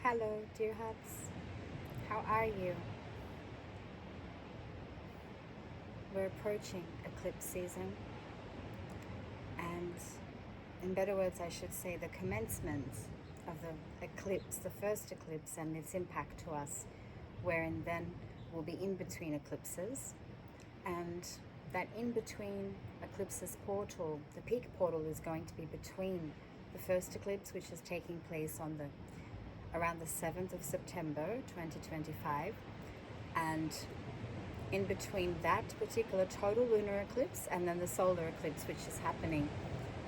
Hello, dear hearts. How are you? We're approaching eclipse season, and in better words, I should say the commencement of the eclipse, the first eclipse, and its impact to us, wherein then we'll be in between eclipses, and that in between eclipses portal, the peak portal, is going to be between the first eclipse, which is taking place on around the 7th of September 2025, and in between that particular total lunar eclipse and then the solar eclipse, which is happening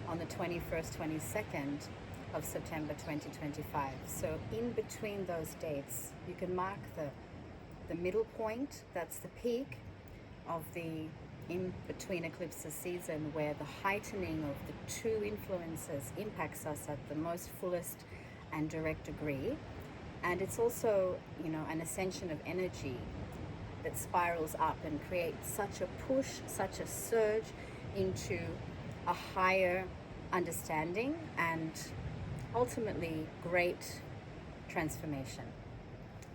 on the 21st, 22nd of September 2025. So in between those dates, you can mark the middle point. That's the peak of the in-between eclipses season, where the heightening of the two influences impacts us at the most fullest and direct degree. And it's also, an ascension of energy that spirals up and creates such a push, such a surge into a higher understanding and ultimately great transformation.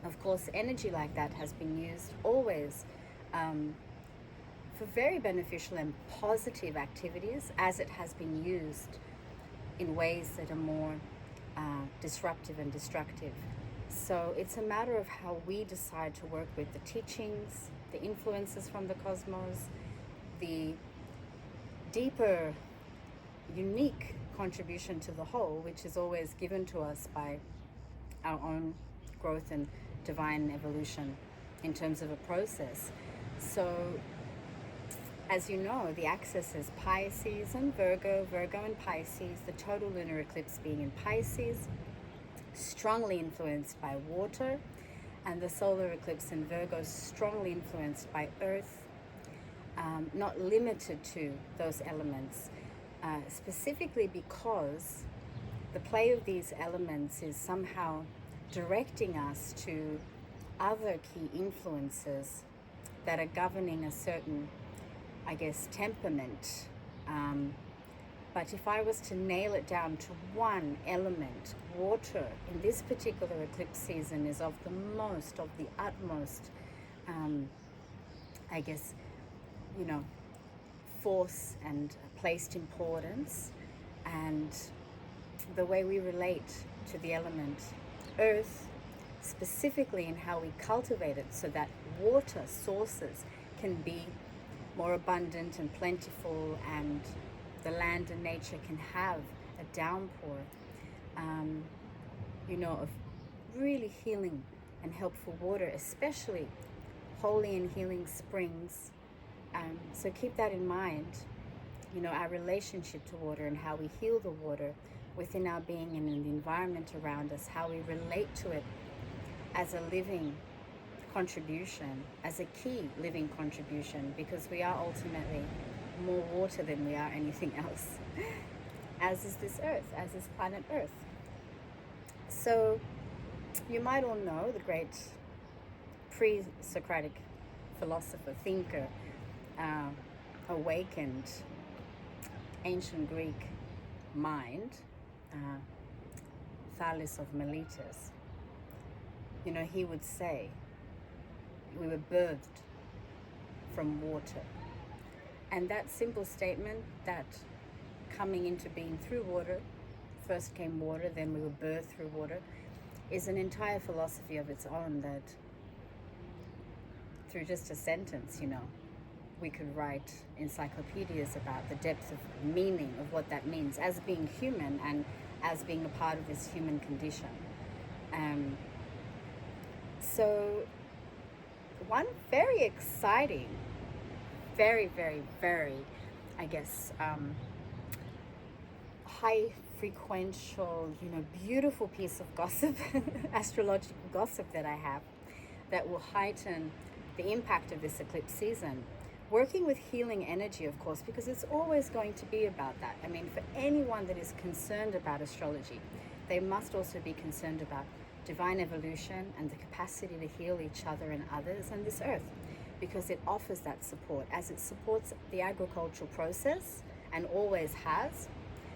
Of course, energy like that has been used always for very beneficial and positive activities, as it has been used in ways that are more disruptive and destructive. So it's a matter of how we decide to work with the teachings, the influences from the cosmos, the deeper, unique contribution to the whole, which is always given to us by our own growth and divine evolution in terms of a process. So, as you know, the axis is Pisces and Virgo and Pisces, the total lunar eclipse being in Pisces, strongly influenced by water, and the solar eclipse in Virgo strongly influenced by earth, not limited to those elements, specifically because the play of these elements is somehow directing us to other key influences that are governing a certain, temperament. But if I was to nail it down to one element, water, in this particular eclipse season is of the utmost, force and placed importance. And the way we relate to the element earth, specifically in how we cultivate it so that water sources can be more abundant and plentiful, and the land and nature can have a downpour, of really healing and helpful water, especially holy and healing springs. So keep that in mind, our relationship to water and how we heal the water within our being and in the environment around us, how we relate to it as a living contribution, as a key living contribution, because we are ultimately more water than we are anything else, as is this earth, as is planet Earth. So you might all know the great pre-Socratic philosopher, thinker, awakened ancient Greek mind, Thales of Miletus. He would say, we were birthed from water. And that simple statement, that coming into being through water, first came water, then we were birthed through water, is an entire philosophy of its own that through just a sentence, we could write encyclopedias about the depth of meaning of what that means as being human and as being a part of this human condition. So one very exciting, very, very, very, high frequential, beautiful piece of gossip, astrological gossip that I have, that will heighten the impact of this eclipse season. Working with healing energy, of course, because it's always going to be about that. For anyone that is concerned about astrology, they must also be concerned about divine evolution and the capacity to heal each other and others and this earth, because it offers that support, as it supports the agricultural process and always has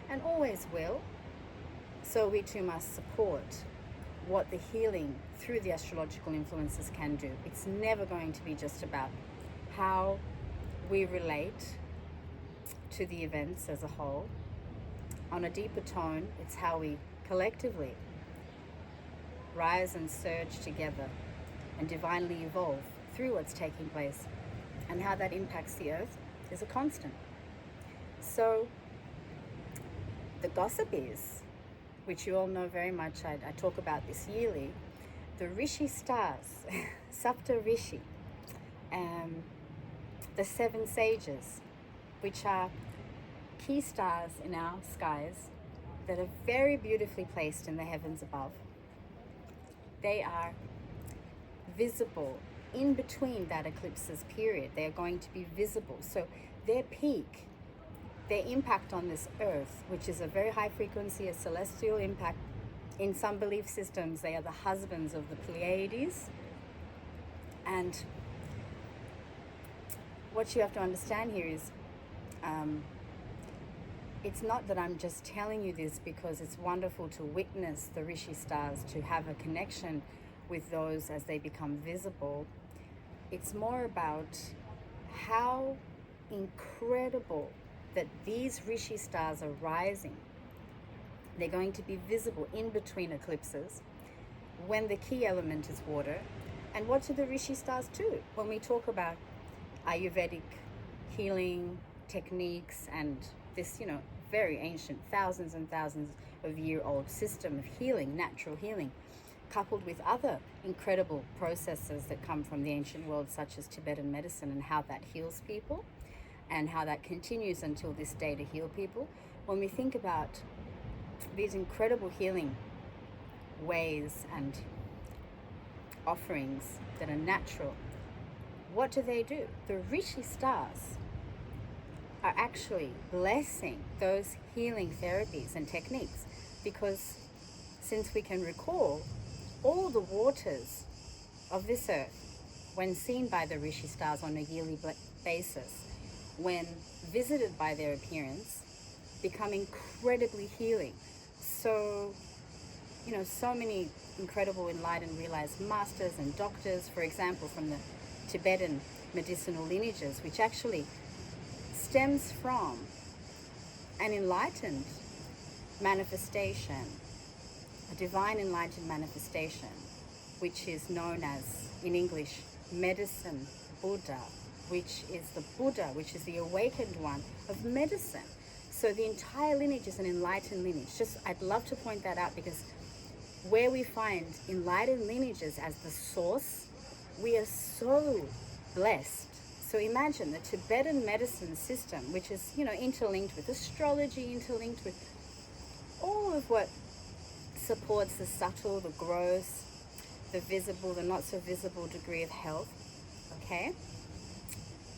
and always will. So we too must support what the healing through the astrological influences can do. It's never going to be just about how we relate to the events as a whole. On a deeper tone, it's how we collectively rise and surge together and divinely evolve through what's taking place, and how that impacts the earth is a constant. So the gossip is, which you all know very much, I talk about this yearly, the Rishi stars, Sapta Rishi, the 7 sages, which are key stars in our skies that are very beautifully placed in the heavens above. They are visible in between that eclipses period. They are going to be visible. So their peak, their impact on this earth, which is a very high frequency, a celestial impact. In some belief systems, they are the husbands of the Pleiades. And what you have to understand here is, it's not that I'm just telling you this because it's wonderful to witness the Rishi stars, to have a connection with those as they become visible. It's more about how incredible that these Rishi stars are rising. They're going to be visible in between eclipses when the key element is water. And what do the Rishi stars do? When we talk about Ayurvedic healing techniques and this, very ancient, thousands and thousands of year old system of healing, natural healing, coupled with other incredible processes that come from the ancient world, such as Tibetan medicine, and how that heals people and how that continues until this day to heal people. When we think about these incredible healing ways and offerings that are natural, what do? The Rishi stars are actually blessing those healing therapies and techniques, because since we can recall, all the waters of this earth, when seen by the Rishi stars on a yearly basis, when visited by their appearance, become incredibly healing. So, so many incredible enlightened realized masters and doctors, for example, from the Tibetan medicinal lineages, which actually stems from an enlightened manifestation, a divine enlightened manifestation, which is known as, in English, medicine Buddha, which is the Buddha, which is the awakened one of medicine. So the entire lineage is an enlightened lineage. I'd love to point that out, because where we find enlightened lineages as the source, we are so blessed. So imagine the Tibetan medicine system, which is, interlinked with astrology, interlinked with all of what supports the subtle, the gross, the visible, the not so visible degree of health, okay?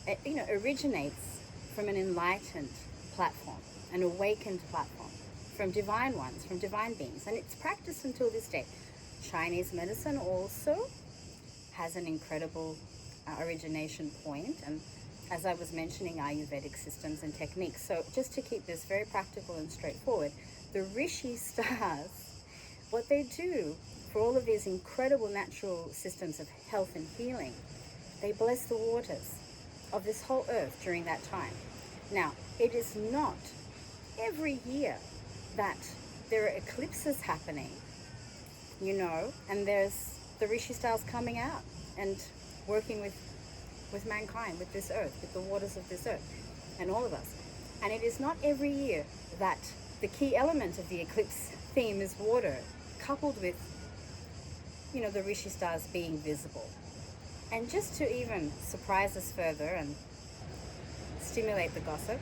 It, originates from an enlightened platform, an awakened platform, from divine ones, from divine beings, and it's practiced until this day. Chinese medicine also has an incredible origination point, and as I was mentioning, Ayurvedic systems and techniques. So just to keep this very practical and straightforward, the Rishi stars, what they do for all of these incredible natural systems of health and healing, they bless the waters of this whole earth during that time. Now, it is not every year that there are eclipses happening, and there's the Rishi stars coming out and working with mankind, with this earth, with the waters of this earth, and all of us. And it is not every year that the key element of the eclipse theme is water, coupled with, the Rishi stars being visible. And just to even surprise us further and stimulate the gossip,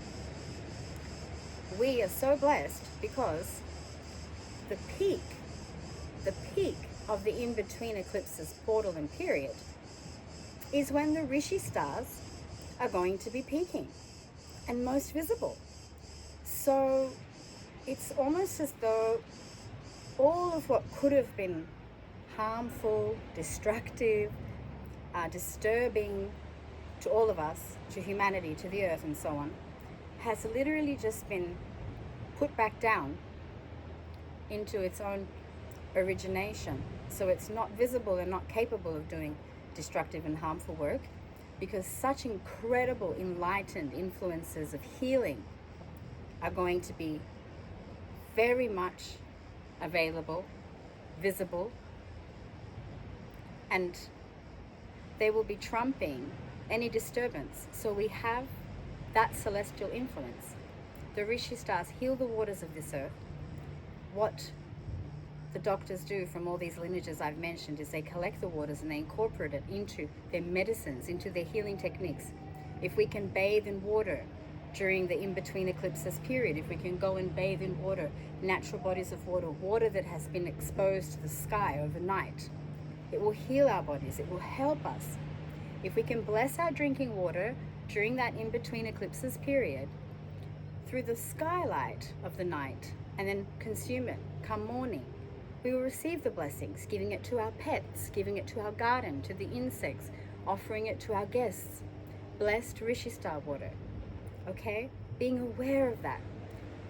we are so blessed because the peak of the in-between eclipses portal and period is when the Rishi stars are going to be peaking and most visible. So it's almost as though all of what could have been harmful, destructive, disturbing to all of us, to humanity, to the earth and so on, has literally just been put back down into its own origination. So it's not visible and not capable of doing destructive and harmful work, because such incredible enlightened influences of healing are going to be very much available, visible, and they will be trumping any disturbance. So we have that celestial influence. The Rishi stars heal the waters of this earth. What the doctors do from all these lineages I've mentioned is they collect the waters and they incorporate it into their medicines, into their healing techniques. If we can bathe in water during the in-between eclipses period, if we can go and bathe in water, natural bodies of water, water that has been exposed to the sky overnight, it will heal our bodies, it will help us. If we can bless our drinking water during that in-between eclipses period, through the skylight of the night, and then consume it come morning, we will receive the blessings, giving it to our pets, giving it to our garden, to the insects, offering it to our guests. Blessed Rishi star water, okay? Being aware of that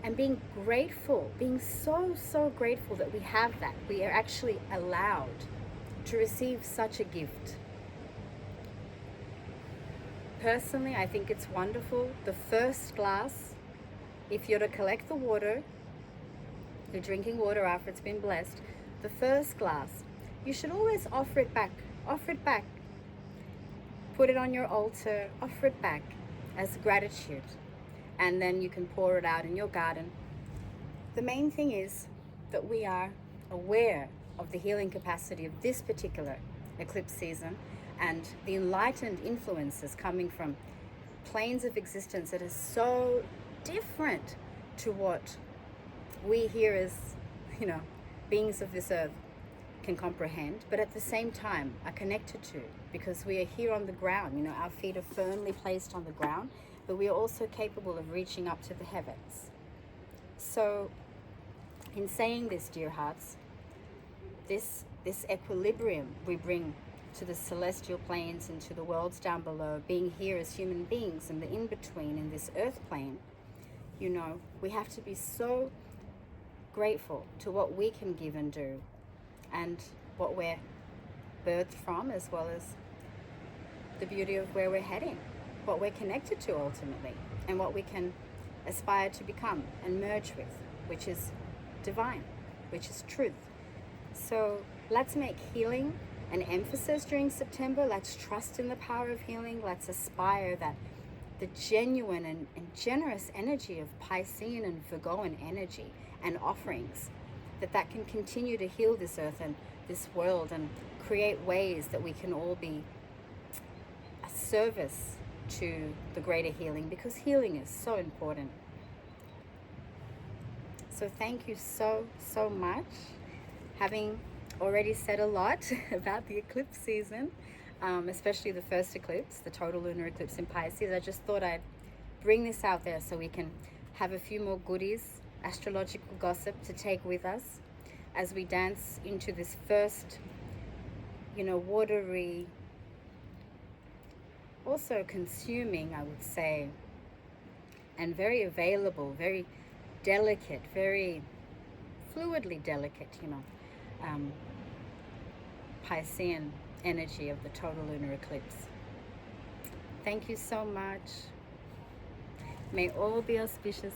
and being grateful, being so grateful that we have that. We are actually allowed to receive such a gift. Personally, I think it's wonderful. The first glass, if you're to collect the water, you're drinking water after it's been blessed, the first glass, you should always offer it back. Offer it back. Put it on your altar, offer it back as gratitude. And then you can pour it out in your garden. The main thing is that we are aware of the healing capacity of this particular eclipse season and the enlightened influences coming from planes of existence that are so different to what we here as, beings of this earth can comprehend, but at the same time are connected to, because we are here on the ground. Our feet are firmly placed on the ground, but we are also capable of reaching up to the heavens. So in saying this, dear hearts, this equilibrium we bring to the celestial planes and to the worlds down below, being here as human beings in the in-between, in this earth plane, we have to be so grateful to what we can give and do, and what we're birthed from, as well as the beauty of where we're heading, what we're connected to ultimately, and what we can aspire to become and merge with, which is divine, which is truth. So let's make healing an emphasis during September. Let's trust in the power of healing. Let's aspire that the genuine and generous energy of Piscean and Virgoan energy and offerings, that can continue to heal this earth and this world, and create ways that we can all be a service to the greater healing, because healing is so important. So thank you so much. Having already said a lot about the eclipse season, especially the first eclipse, the total lunar eclipse in Pisces, I just thought I'd bring this out there so we can have a few more goodies, astrological gossip to take with us as we dance into this first, watery, also consuming, I would say, and very available, very delicate, very fluidly delicate, Piscean energy of the total lunar eclipse. Thank you so much. May all be auspicious.